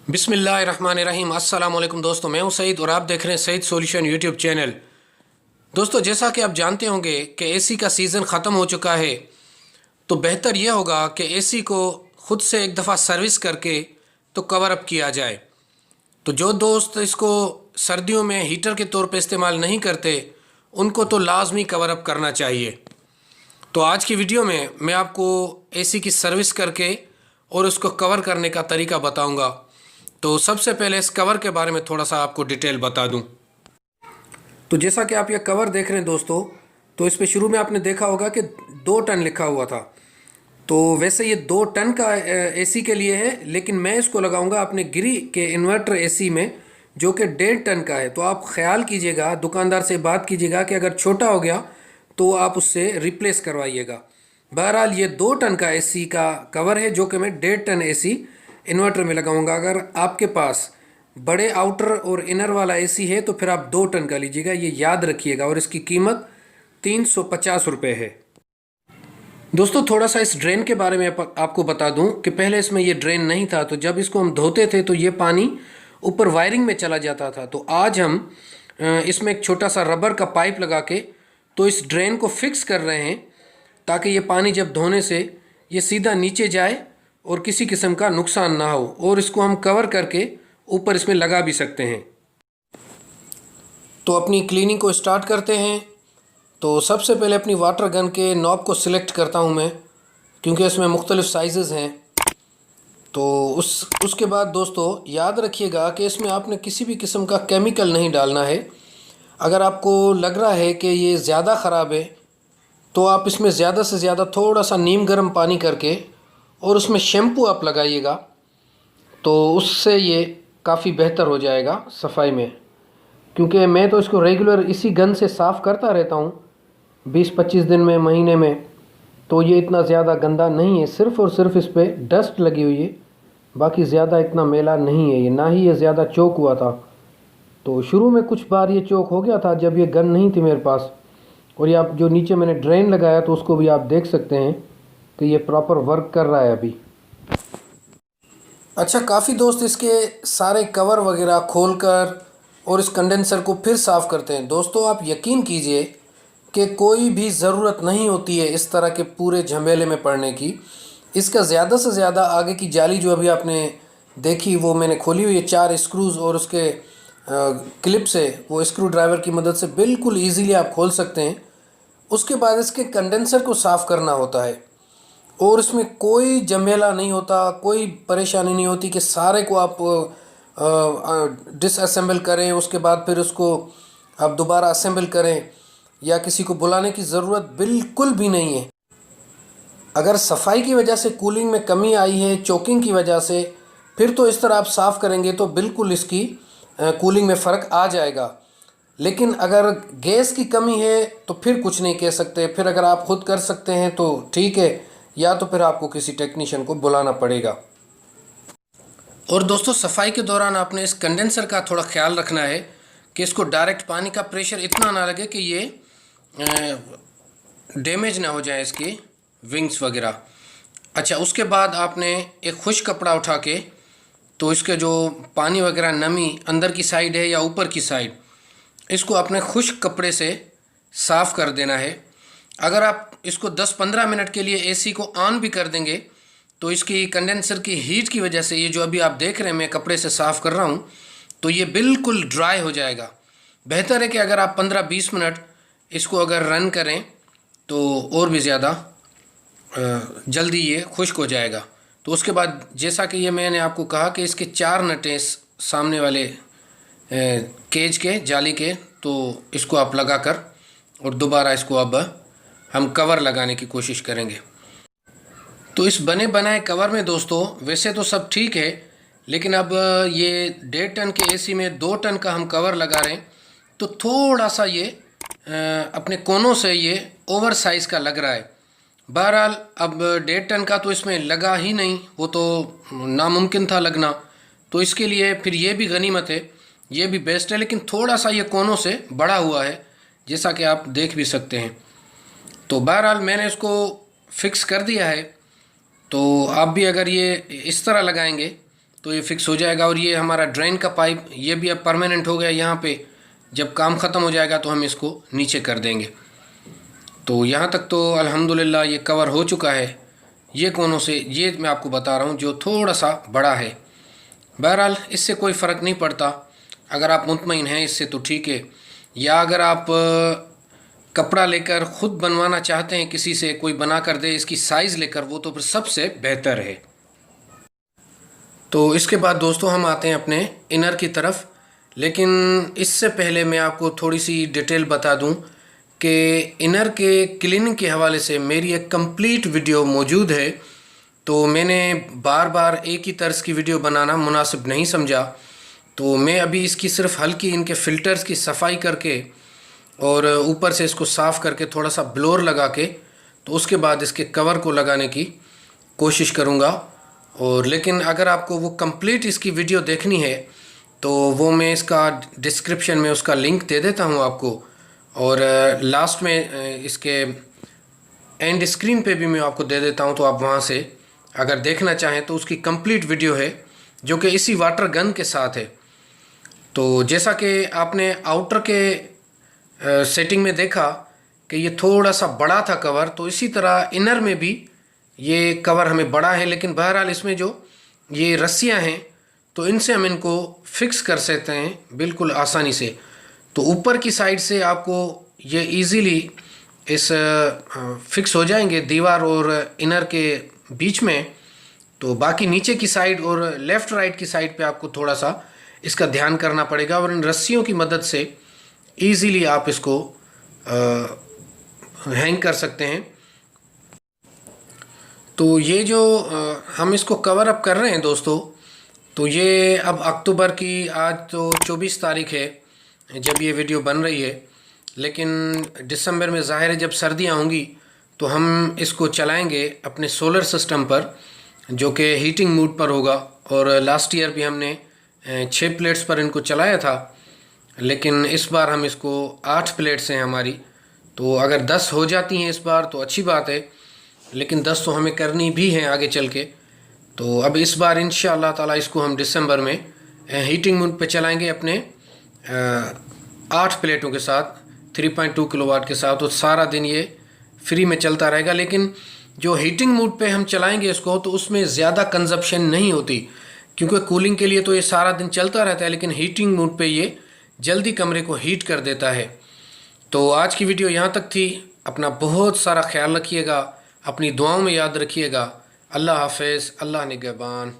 बिस्मिल्लाहिर्रहमानिर्रहीम। अस्सलाम वालेकुम दोस्तों, मैं हूं सईद और आप देख रहे हैं सईद सॉल्यूशन यूट्यूब चैनल। दोस्तों, जैसा कि आप जानते होंगे कि एसी का सीज़न ख़त्म हो चुका है, तो बेहतर यह होगा कि एसी को ख़ुद से एक दफ़ा सर्विस करके तो कवर अप किया जाए। तो जो दोस्त इसको सर्दियों में हीटर के तौर पे इस्तेमाल नहीं करते, उनको तो लाजमी कवर अप करना चाहिए। तो आज की वीडियो में मैं आपको एसी की सर्विस करके और उसको कवर करने का तरीका बताऊंगा। तो सबसे पहले इस कवर के बारे में थोड़ा सा आपको डिटेल बता दूं। तो जैसा कि आप ये कवर देख रहे हैं दोस्तों, तो इस पे शुरू में आपने देखा होगा कि 2 टन लिखा हुआ था। तो वैसे ये 2 टन का एसी के लिए है, लेकिन मैं इसको लगाऊंगा अपने गिरी के इन्वर्टर एसी में, जो कि 1.5 टन का है। तो आप ख्याल कीजिएगा, दुकानदार से बात कीजिएगा कि अगर छोटा हो गया तो आप उससे रिप्लेस करवाइएगा। बहरहाल ये 2 टन का एसी का कवर है, जो कि मैं 1.5 टन एसी इन्वर्टर में लगाऊंगा। अगर आपके पास बड़े आउटर और इनर वाला एसी है तो फिर आप 2 टन का लीजिएगा, ये याद रखिएगा। और इसकी कीमत 350 रुपये है। दोस्तों, थोड़ा सा इस ड्रेन के बारे में आपको बता दूं कि पहले इसमें ये ड्रेन नहीं था, तो जब इसको हम धोते थे तो ये पानी ऊपर वायरिंग में चला जाता था। तो आज हम इसमें एक छोटा सा रबर का पाइप लगा के तो इस ड्रेन को फिक्स कर रहे हैं, ताकि ये पानी जब धोने से ये सीधा नीचे जाए और किसी किस्म का नुकसान ना हो। और इसको हम कवर करके ऊपर इसमें लगा भी सकते हैं। तो अपनी क्लीनिंग को स्टार्ट करते हैं। तो सबसे पहले अपनी वाटर गन के नॉब को सिलेक्ट करता हूं मैं, क्योंकि इसमें मुख्तलिफ साइज़ेज़ हैं। तो उसके बाद दोस्तों याद रखिएगा कि इसमें आपने किसी भी किस्म का केमिकल नहीं डालना है। अगर आपको लग रहा है कि ये ज़्यादा ख़राब है, तो आप इसमें ज़्यादा से ज़्यादा थोड़ा सा नीम गर्म पानी करके और उसमें शैम्पू आप लगाइएगा, तो उससे ये काफ़ी बेहतर हो जाएगा सफाई में। क्योंकि मैं तो इसको रेगुलर इसी गन से साफ़ करता रहता हूँ 20-25 दिन में, महीने में। तो ये इतना ज़्यादा गंदा नहीं है, सिर्फ़ और सिर्फ इस पर डस्ट लगी हुई है, बाकी ज़्यादा इतना मैला नहीं है ये, ना ही ये ज़्यादा चोक हुआ था। तो शुरू में कुछ बार ये चोक हो गया था जब ये गन नहीं थी मेरे पास। और ये आप जो नीचे मैंने ड्रेन लगाया तो उसको भी आप देख सकते हैं कि ये प्रॉपर वर्क कर रहा है अभी। अच्छा, काफ़ी दोस्त इसके सारे कवर वगैरह खोलकर और इस कंडेंसर को फिर साफ़ करते हैं। दोस्तों, आप यकीन कीजिए कि कोई भी ज़रूरत नहीं होती है इस तरह के पूरे झमेले में पड़ने की। इसका ज़्यादा से ज़्यादा आगे की जाली जो अभी आपने देखी वो मैंने खोली हुई है 4 स्क्रूज़, और उसके क्लिप से, वो स्क्रू ड्राइवर की मदद से बिल्कुल ईजीली आप खोल सकते हैं। उसके बाद इसके कंडेंसर को साफ़ करना होता है, और इसमें कोई झमेला नहीं होता, कोई परेशानी नहीं होती कि सारे को आप डिसअसेंबल करें, उसके बाद फिर उसको आप दोबारा असेंबल करें, या किसी को बुलाने की ज़रूरत बिल्कुल भी नहीं है। अगर सफाई की वजह से कूलिंग में कमी आई है, चोकिंग की वजह से, फिर तो इस तरह आप साफ़ करेंगे तो बिल्कुल इसकी कूलिंग में फ़र्क आ जाएगा। लेकिन अगर गैस की कमी है तो फिर कुछ नहीं कह सकते। फिर अगर आप खुद कर सकते हैं तो ठीक है, या तो फिर आपको किसी टेक्नीशियन को बुलाना पड़ेगा। और दोस्तों, सफाई के दौरान आपने इस कंडेंसर का थोड़ा ख्याल रखना है कि इसको डायरेक्ट पानी का प्रेशर इतना ना लगे कि ये डैमेज ना हो जाए इसकी विंग्स वगैरह। अच्छा, उसके बाद आपने एक खुश्क कपड़ा उठा के तो इसके जो पानी वगैरह नमी अंदर की साइड है या ऊपर की साइड, इसको अपने खुश्क कपड़े से साफ़ कर देना है। अगर आप इसको 10-15 मिनट के लिए एसी को ऑन भी कर देंगे तो इसकी कंडेंसर की हीट की वजह से, ये जो अभी आप देख रहे हैं मैं कपड़े से साफ़ कर रहा हूँ, तो ये बिल्कुल ड्राई हो जाएगा। बेहतर है कि अगर आप 15-20 मिनट इसको अगर रन करें तो और भी ज़्यादा जल्दी ये खुश्क हो जाएगा। तो उसके बाद जैसा कि ये मैंने आपको कहा कि इसके 4 नटें सामने वाले केज के, जाली के, तो इसको आप लगा कर और दोबारा इसको अब हम कवर लगाने की कोशिश करेंगे। तो इस बने बनाए कवर में दोस्तों वैसे तो सब ठीक है, लेकिन अब ये 1.5 टन के एसी में 2 टन का हम कवर लगा रहे हैं, तो थोड़ा सा ये अपने कोनों से ये ओवर साइज़ का लग रहा है। बहरहाल अब 1.5 टन का तो इसमें लगा ही नहीं, वो तो नामुमकिन था लगना। तो इसके लिए फिर ये भी गनीमत है, ये भी बेस्ट है। लेकिन थोड़ा सा ये कोनों से बड़ा हुआ है, जैसा कि आप देख भी सकते हैं। तो बहरहाल मैंने इसको फिक्स कर दिया है। तो आप भी अगर ये इस तरह लगाएंगे तो ये फिक्स हो जाएगा। और ये हमारा ड्रेन का पाइप ये भी अब परमानेंट हो गया यहाँ पे। जब काम ख़त्म हो जाएगा तो हम इसको नीचे कर देंगे। तो यहाँ तक तो अल्हम्दुलिल्लाह ये कवर हो चुका है। ये कोनों से ये मैं आपको बता रहा हूँ जो थोड़ा सा बड़ा है। बहरहाल इससे कोई फ़र्क नहीं पड़ता, अगर आप मुतमईन हैं इससे तो ठीक है। या अगर आप कपड़ा लेकर ख़ुद बनवाना चाहते हैं, किसी से कोई बना कर दे इसकी साइज़ लेकर, वो तो फिर सबसे बेहतर है। तो इसके बाद दोस्तों हम आते हैं अपने इनर की तरफ। लेकिन इससे पहले मैं आपको थोड़ी सी डिटेल बता दूं कि इनर के क्लीनिंग के हवाले से मेरी एक कंप्लीट वीडियो मौजूद है। तो मैंने बार बार एक ही तर्ज की वीडियो बनाना मुनासिब नहीं समझा, तो मैं अभी इसकी सिर्फ हल्की इनके फ़िल्टर्स की सफाई करके और ऊपर से इसको साफ़ करके थोड़ा सा ब्लोर लगा के तो उसके बाद इसके कवर को लगाने की कोशिश करूँगा। और लेकिन अगर आपको वो कंप्लीट इसकी वीडियो देखनी है तो वो मैं इसका डिस्क्रिप्शन में उसका लिंक दे देता हूँ आपको, और लास्ट में इसके एंड स्क्रीन पे भी मैं आपको दे देता हूँ। तो आप वहाँ से अगर देखना चाहें तो उसकी कंप्लीट वीडियो है जो कि इसी वाटर गन के साथ है। तो जैसा कि आपने आउटर के सेटिंग में देखा कि ये थोड़ा सा बड़ा था कवर, तो इसी तरह इनर में भी ये कवर हमें बड़ा है। लेकिन बहरहाल इसमें जो ये रस्सियाँ हैं तो इनसे हम इनको फिक्स कर सकते हैं बिल्कुल आसानी से। तो ऊपर की साइड से आपको ये इजीली इस फिक्स हो जाएंगे दीवार और इनर के बीच में। तो बाकी नीचे की साइड और लेफ़्ट राइट की साइड पे आपको थोड़ा सा इसका ध्यान करना पड़ेगा, और इन रस्सियों की मदद से इजीली आप इसको हैंग कर सकते हैं। तो ये जो हम इसको कवर अप कर रहे हैं दोस्तों, तो ये अब अक्टूबर की, आज तो 24 तारीख है जब ये वीडियो बन रही है, लेकिन दिसंबर में ज़ाहिर है जब सर्दियाँ होंगी तो हम इसको चलाएंगे अपने सोलर सिस्टम पर जो कि हीटिंग मोड पर होगा। और लास्ट ईयर भी हमने 6 प्लेट्स पर इनको चलाया था, लेकिन इस बार हम इसको 8 प्लेट्स हैं हमारी। तो अगर 10 हो जाती हैं इस बार तो अच्छी बात है, लेकिन 10 तो हमें करनी भी हैं आगे चल के। तो अब इस बार इंशाअल्लाह ताला इसको हम दिसंबर में हीटिंग मोड पे चलाएंगे अपने 8 प्लेटों के साथ 3.2 किलोवाट के साथ। तो सारा दिन ये फ्री में चलता रहेगा। लेकिन जो हीटिंग मोड पे हम चलाएंगे इसको तो उसमें ज़्यादा कंजप्शन नहीं होती, क्योंकि कूलिंग के लिए तो ये सारा दिन चलता रहता है, लेकिन हीटिंग मोड पे ये जल्दी कमरे को हीट कर देता है। तो आज की वीडियो यहाँ तक थी। अपना बहुत सारा ख्याल रखिएगा, अपनी दुआओं में याद रखिएगा। अल्लाह हाफ़िज़, अल्लाह निगहबान।